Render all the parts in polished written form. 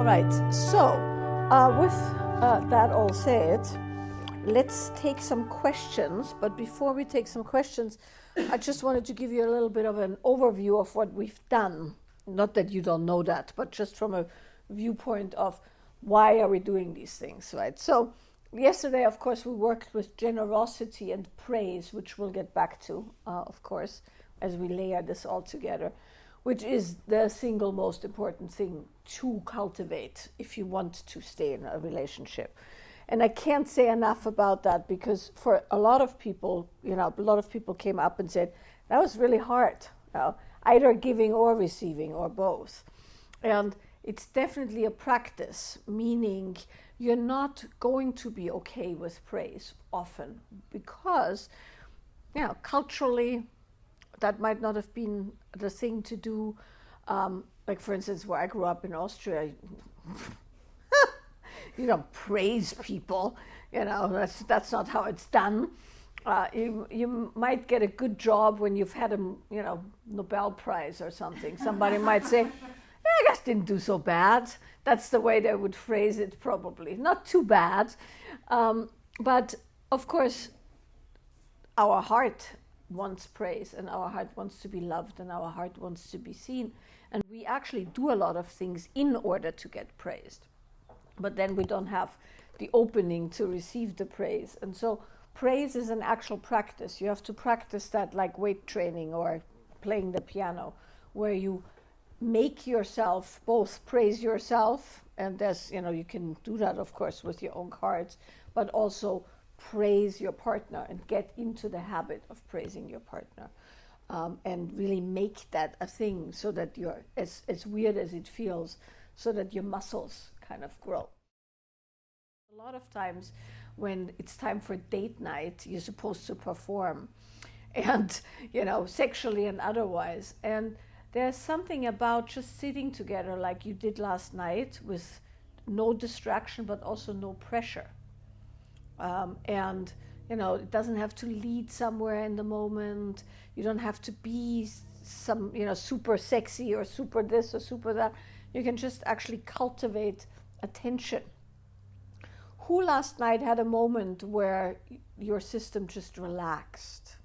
All right, so with that all said, let's take some questions. But before we take some questions, I just wanted to give you a little bit of an overview of what we've done. Not that you don't know that, but just from a viewpoint of why are we doing these things, right? So yesterday, of course, we worked with generosity and praise, which we'll get back to, of course, as we layer this all together, which is the single most important thing to cultivate if you want to stay in a relationship. And I can't say enough about that, because for a lot of people, a lot of people came up and said, that was really hard, either giving or receiving or both. And it's definitely a practice, meaning you're not going to be okay with praise often, because culturally, that might not have been the thing to do. Like, for instance, where I grew up in Austria, you don't praise people. That's not how it's done. You might get a good job when you've had a Nobel Prize or something. Somebody might say, I guess didn't do so bad. That's the way they would phrase it, probably. Not too bad. But of course, our heart wants praise, and our heart wants to be loved, and our heart wants to be seen. And we actually do a lot of things in order to get praised. But then we don't have the opening to receive the praise. And so praise is an actual practice. You have to practice that like weight training or playing the piano, where you make yourself both praise yourself, and there's, you can do that, of course, with your own cards, but also praise your partner and get into the habit of praising your partner, and really make that a thing, so that you're, as weird as it feels, so that your muscles kind of grow. A lot of times when it's time for date night, you're supposed to perform, and sexually and otherwise, and there's something about just sitting together like you did last night, with no distraction but also no pressure. And it doesn't have to lead somewhere in the moment. You don't have to be some super sexy or super this or super that. You can just actually cultivate attention. Who last night had a moment where your system just relaxed?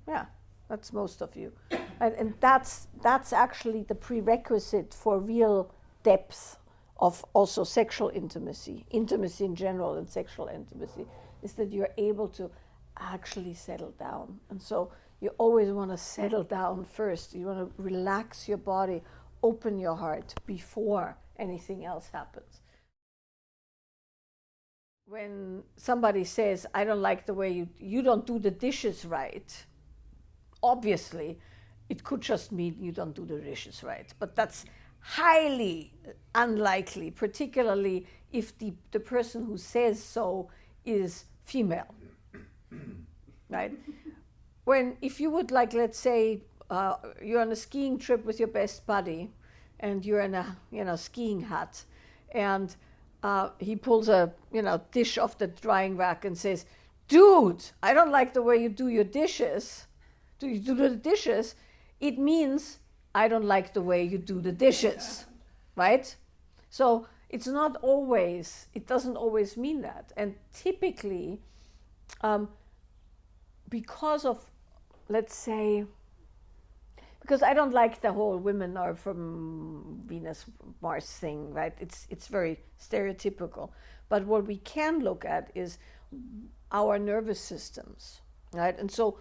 Yeah, that's most of you. And that's actually the prerequisite for real depth of also sexual intimacy in general, and sexual intimacy, is that you're able to actually settle down. And so you always want to settle down first. You want to relax your body, open your heart before anything else happens. When somebody says, I don't like the way you don't do the dishes right, obviously it could just mean you don't do the dishes right, but that's highly unlikely, particularly if the person who says so is female, right? If you would, like, let's say you're on a skiing trip with your best buddy, and you're in a skiing hat, and he pulls a dish off the drying rack and says, dude, I don't like the way you do your dishes. Do you do the dishes? It means I don't like the way you do the dishes, right? So it doesn't always mean that. And typically, because of, let's say, because I don't like the whole women are from Venus, Mars thing, right? It's very stereotypical. But what we can look at is our nervous systems, right? And so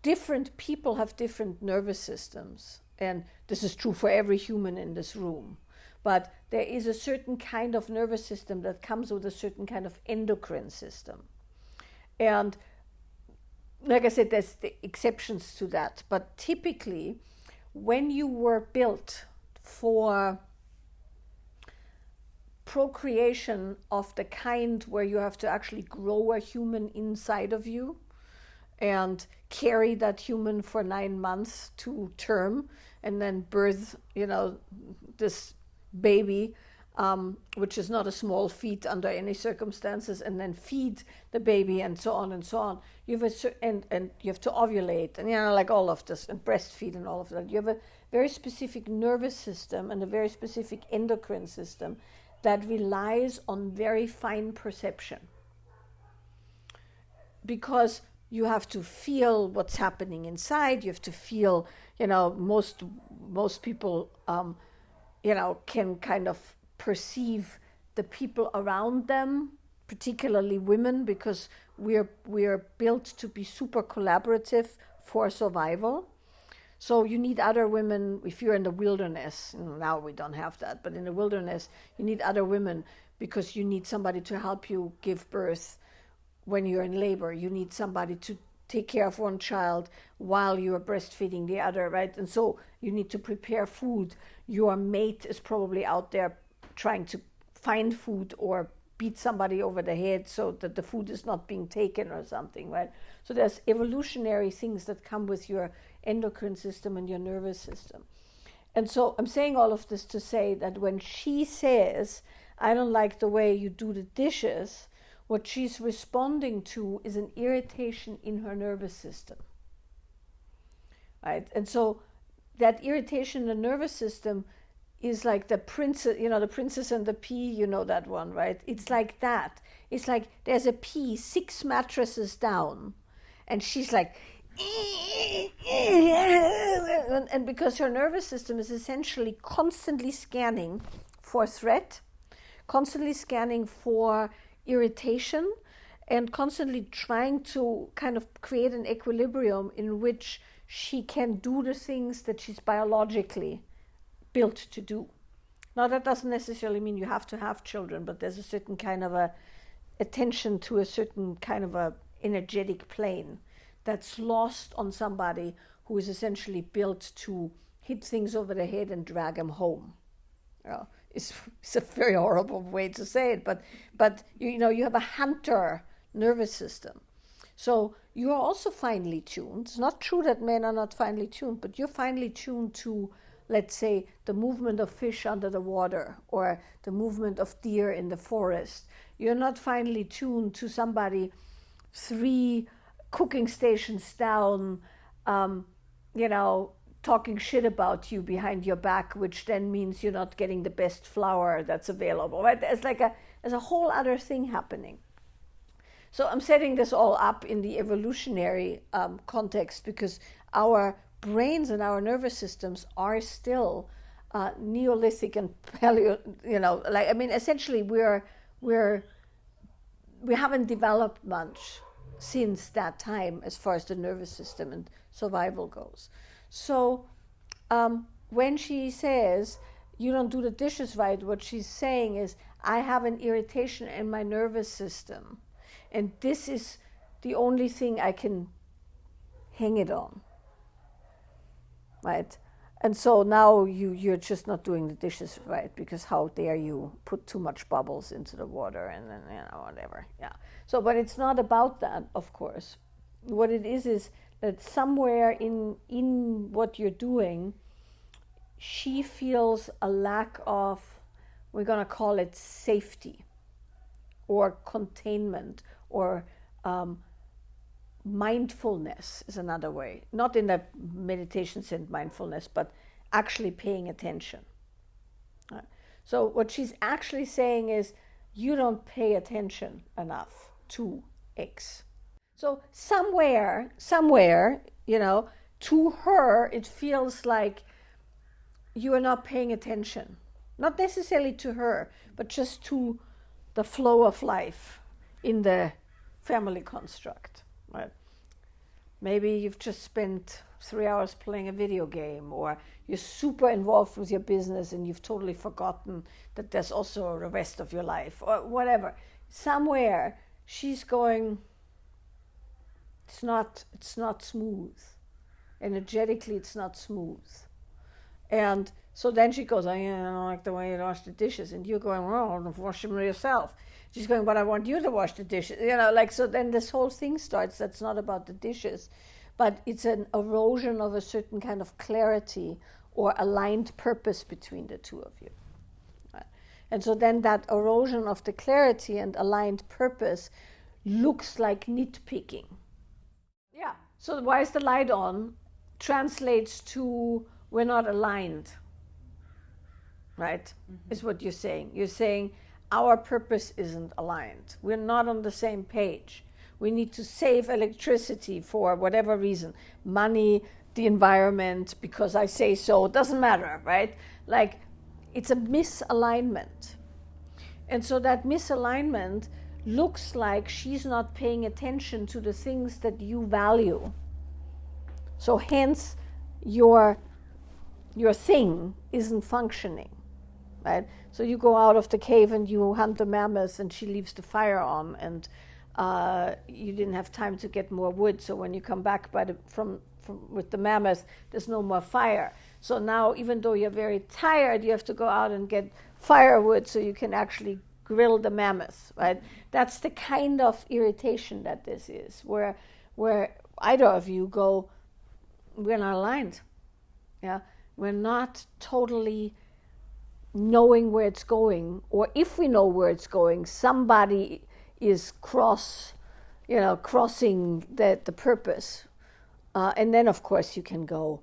different people have different nervous systems, and this is true for every human in this room. But there is a certain kind of nervous system that comes with a certain kind of endocrine system. And like I said, there's the exceptions to that. But typically, when you were built for procreation of the kind where you have to actually grow a human inside of you, and carry that human for 9 months to term, and then birth, this baby which is not a small feat under any circumstances, and then feed the baby and so on and so on. You have and you have to ovulate, and like all of this, and breastfeed and all of that. You have a very specific nervous system and a very specific endocrine system that relies on very fine perception, because you have to feel what's happening inside. You have to feel, most people, can kind of perceive the people around them, particularly women, because we're built to be super collaborative for survival. So you need other women. If you're in the wilderness, now we don't have that, but in the wilderness, you need other women, because you need somebody to help you give birth when you're in labor. You need somebody to take care of one child while you are breastfeeding the other, right? And so you need to prepare food. Your mate is probably out there trying to find food or beat somebody over the head so that the food is not being taken or something, right? So there's evolutionary things that come with your endocrine system and your nervous system. And so I'm saying all of this to say that when she says, I don't like the way you do the dishes, what she's responding to is an irritation in her nervous system, right? And so that irritation in the nervous system is like the princess, the princess and the pea, that one, right? It's like that. It's like there's a pea 6 mattresses down, and she's like, and because her nervous system is essentially constantly scanning for threat, constantly scanning for irritation, and constantly trying to kind of create an equilibrium in which she can do the things that she's biologically built to do. Now, that doesn't necessarily mean you have to have children, but there's a certain kind of a attention to a certain kind of a energetic plane that's lost on somebody who is essentially built to hit things over the head and drag them home. It's a very horrible way to say it, but you have a hunter nervous system. So you are also finely tuned. It's not true that men are not finely tuned, but you're finely tuned to, let's say, the movement of fish under the water or the movement of deer in the forest. You're not finely tuned to somebody 3 cooking stations down, talking shit about you behind your back, which then means you're not getting the best flour that's available, right? There's a whole other thing happening. So I'm setting this all up in the evolutionary context, because our brains and our nervous systems are still Neolithic and Paleo, essentially we haven't developed much since that time as far as the nervous system and survival goes. So when she says, you don't do the dishes right, what she's saying is, I have an irritation in my nervous system, and this is the only thing I can hang it on, right? And so now you're just not doing the dishes right, because how dare you put too much bubbles into the water and then, whatever. Yeah. So, but it's not about that, of course. What it is that somewhere in what you're doing, she feels a lack of, we're going to call it safety or containment or mindfulness is another way. Not in the meditation sense mindfulness, but actually paying attention. So what she's actually saying is, you don't pay attention enough to X. So somewhere, to her, it feels like you are not paying attention. Not necessarily to her, but just to the flow of life in the family construct. Right? Maybe you've just spent 3 hours playing a video game, or you're super involved with your business and you've totally forgotten that there's also the rest of your life, or whatever. Somewhere she's going, it's not smooth. Energetically, it's not smooth. And so then she goes, I don't like the way you wash the dishes. And you're going, well, wash them yourself. She's going, but I want you to wash the dishes. So then this whole thing starts. That's not about the dishes, but it's an erosion of a certain kind of clarity or aligned purpose between the two of you. Right? And so then that erosion of the clarity and aligned purpose looks like nitpicking. Yeah. So why is the light on? Translates to we're not aligned. Right? Is what you're saying. You're saying our purpose isn't aligned. We're not on the same page. We need to save electricity for whatever reason. Money, the environment, because I say so. It doesn't matter, right? Like, it's a misalignment. And so that misalignment looks like she's not paying attention to the things that you value. So hence, your thing isn't functioning. Right? So you go out of the cave and you hunt the mammoth, and she leaves the fire on, and you didn't have time to get more wood. So when you come back from with the mammoth, there's no more fire. So now, even though you're very tired, you have to go out and get firewood so you can actually grill the mammoth. Right? That's the kind of irritation that this is, where either of you go, we're not aligned. Yeah, we're not totally knowing where it's going, or if we know where it's going, somebody is crossing the purpose. And then, of course, you can go,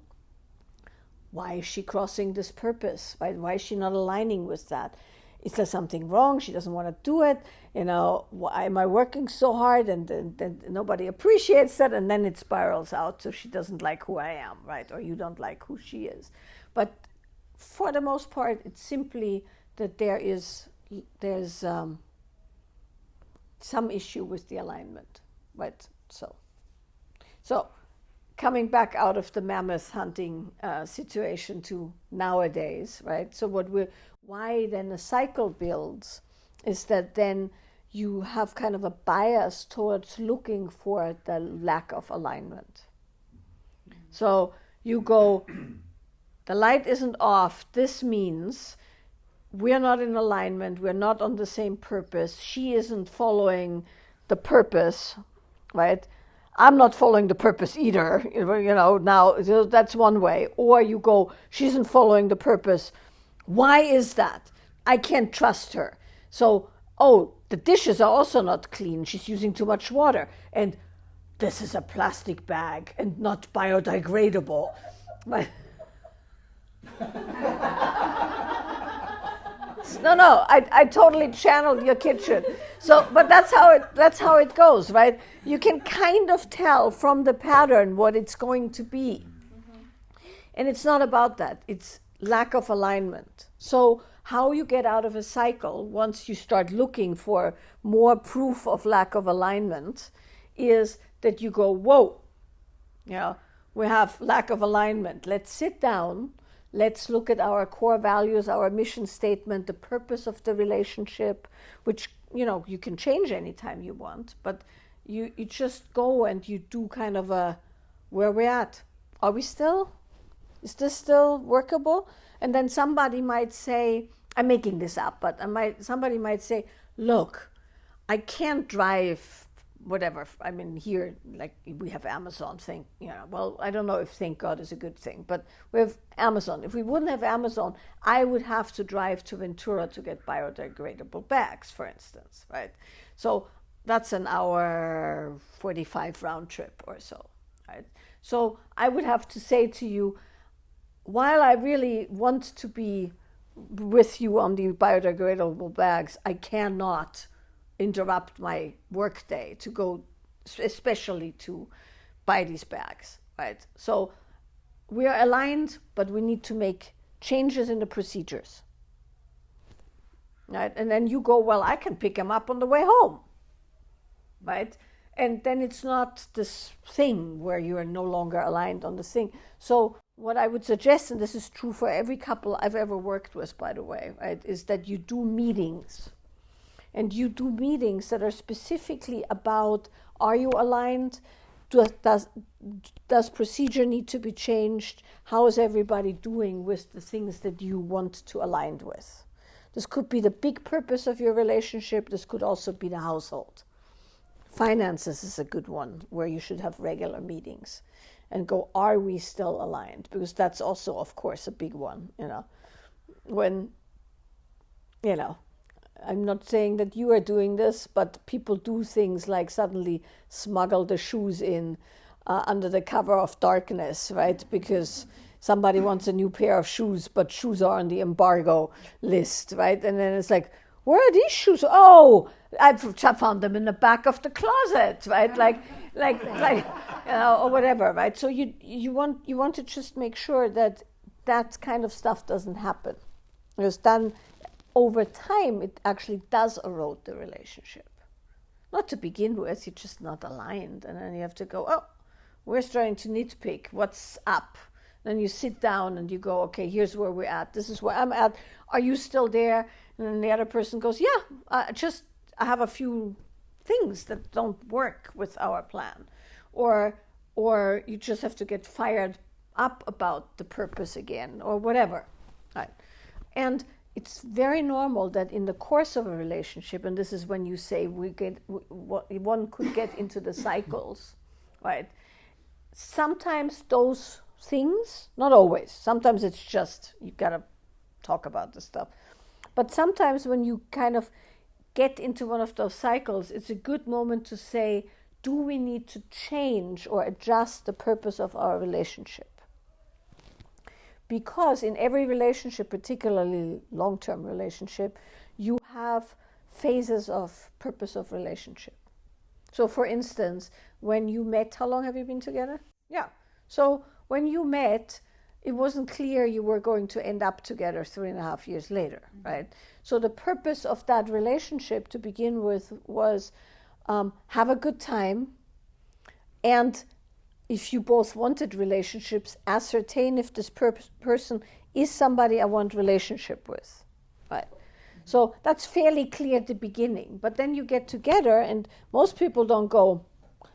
why is she crossing this purpose? Why is she not aligning with that? Is there something wrong? She doesn't want to do it. Why am I working so hard and nobody appreciates that? And then it spirals out, so she doesn't like who I am, right? Or you don't like who she is. But for the most part, it's simply that there's some issue with the alignment, right? So coming back out of the mammoth hunting situation to nowadays, right? So why then a cycle builds is that then you have kind of a bias towards looking for the lack of alignment. So you go, the light isn't off. This means we're not in alignment. We're not on the same purpose. She isn't following the purpose, right? I'm not following the purpose either. Now that's one way. Or you go, she isn't following the purpose. Why is that? I can't trust her. So, the dishes are also not clean. She's using too much water. And this is a plastic bag and not biodegradable. No, I totally channeled your kitchen. So, but that's how it goes, right? You can kind of tell from the pattern what it's going to be. And it's not about that. It's lack of alignment. So how you get out of a cycle once you start looking for more proof of lack of alignment is that you go, whoa, we have lack of alignment. Let's sit down. Let's look at our core values, our mission statement, the purpose of the relationship, which, you can change anytime you want, but you just go and you do kind of where we're at. Are we still? Is this still workable? And then somebody might say, I'm making this up, but somebody might say, look, I can't drive whatever. I mean, here, like, we have Amazon. Well, I don't know if thank God is a good thing, but we have Amazon. If we wouldn't have Amazon, I would have to drive to Ventura to get biodegradable bags, for instance, right? So that's an hour 45 round trip or so, right? So I would have to say to you, while I really want to be with you on the biodegradable bags, I cannot interrupt my work day to go, especially to buy these bags, right? So we are aligned, but we need to make changes in the procedures, right? And then you go, well, I can pick them up on the way home, right? And then it's not this thing where you are no longer aligned on the thing. So what I would suggest, and this is true for every couple I've ever worked with, by the way, right, is that you do meetings. And you do meetings that are specifically about, are you aligned? Does procedure need to be changed? How is everybody doing with the things that you want to align with? This could be the big purpose of your relationship. This could also be the household. Finances is a good one where you should have regular meetings and go, are we still aligned? Because that's also, of course, a big one. When you know, I'm not saying that you are doing this, but people do things like suddenly smuggle the shoes in under the cover of darkness, right? Because somebody wants a new pair of shoes, but shoes are on the embargo list, right? And then it's like, where are these shoes? Oh, I found them in the back of the closet, right? Like, you know, or whatever, right? So you want to just make sure that that kind of stuff doesn't happen. Because then, over time, it actually does erode the relationship. Not to begin with, you're just not aligned, and then you have to go, oh, we're starting to nitpick. What's up? Then you sit down and you go, okay, here's where we're at. This is where I'm at. Are you still there? And then the other person goes, yeah, I have a few things that don't work with our plan. Or you just have to get fired up about the purpose again, or whatever. Right? And it's very normal that in the course of a relationship, and this is when you say one could get into the cycles, right? Sometimes those things, not always, sometimes it's just, you gotta talk about the stuff. But sometimes when you kind of get into one of those cycles, it's a good moment to say, do we need to change or adjust the purpose of our relationship? Because in every relationship, particularly long-term relationship, you have phases of purpose of relationship. So for instance, when you met, how long have you been together? Yeah. So when you met, it wasn't clear you were going to end up together 3.5 years later, right? So the purpose of that relationship to begin with was have a good time, and if you both wanted relationships, ascertain if this person is somebody I want relationship with, right? So that's fairly clear at the beginning. But then you get together, and most people don't go,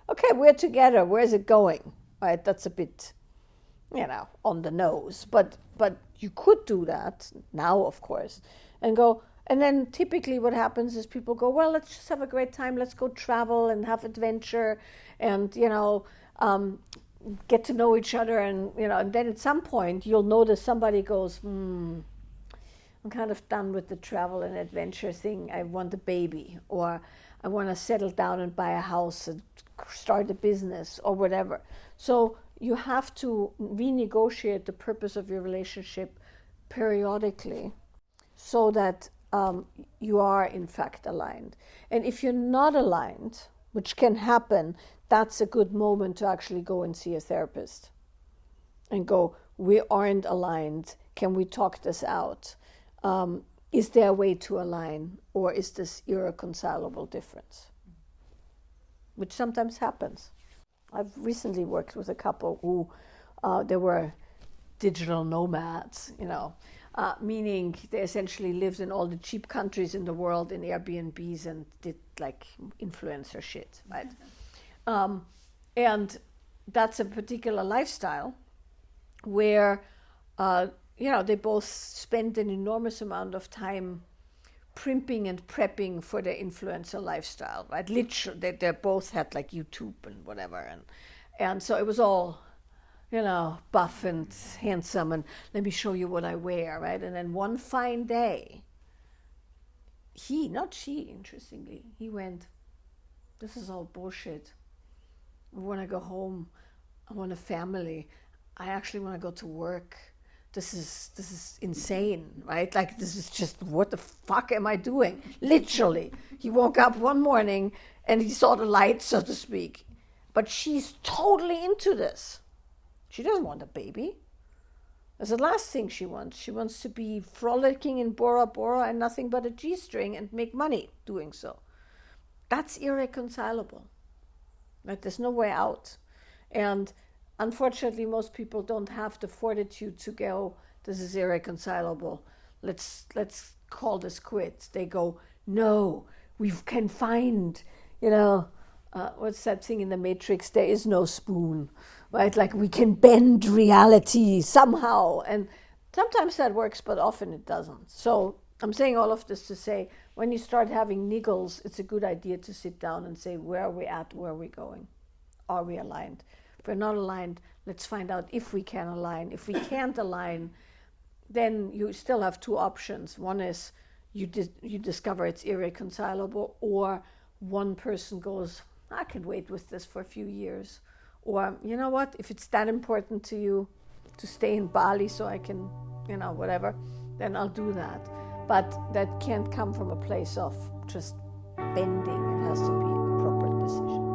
okay, we're together, where's it going, right? That's a bit, on the nose. But you could do that now, of course, and go. And then typically what happens is people go, well, let's just have a great time. Let's go travel and have adventure, and get to know each other, and and then at some point you'll notice somebody goes, I'm kind of done with the travel and adventure thing. I want a baby, or I want to settle down and buy a house and start a business, or whatever. So you have to renegotiate the purpose of your relationship periodically, so that you are in fact aligned. And if you're not aligned, which can happen, that's a good moment to actually go and see a therapist and go, we aren't aligned. Can we talk this out? Is there a way to align, or is this irreconcilable difference? Which sometimes happens. I've recently worked with a couple who they were digital nomads, meaning they essentially lived in all the cheap countries in the world in Airbnbs and did like influencer shit, right? And that's a particular lifestyle where, they both spend an enormous amount of time primping and prepping for their influencer lifestyle, right? Literally, they both had like YouTube and whatever. And so it was all, buff and handsome, and let me show you what I wear, right? And then one fine day, not she, interestingly, he went, this is all bullshit. I want to go home. I want a family. I actually want to go to work. This is insane, right? Like, this is just, what the fuck am I doing? Literally. He woke up one morning and he saw the light, so to speak. But she's totally into this. She doesn't want a baby. That's the last thing she wants. She wants to be frolicking in Bora Bora and nothing but a G-string and make money doing so. That's irreconcilable. Right? There's no way out. And unfortunately, most people don't have the fortitude to go, this is irreconcilable. Let's call this quits. They go, no, we can find, what's that thing in the Matrix? There is no spoon, right? Like, we can bend reality somehow. And sometimes that works, but often it doesn't. So I'm saying all of this to say, when you start having niggles, it's a good idea to sit down and say, where are we at? Where are we going? Are we aligned? If we're not aligned, let's find out if we can align. If we can't align, then you still have two options. One is you discover it's irreconcilable, or one person goes, I can wait with this for a few years, or you know what, if it's that important to you to stay in Bali so I can, whatever, then I'll do that. But that can't come from a place of just bending. It has to be a proper decision.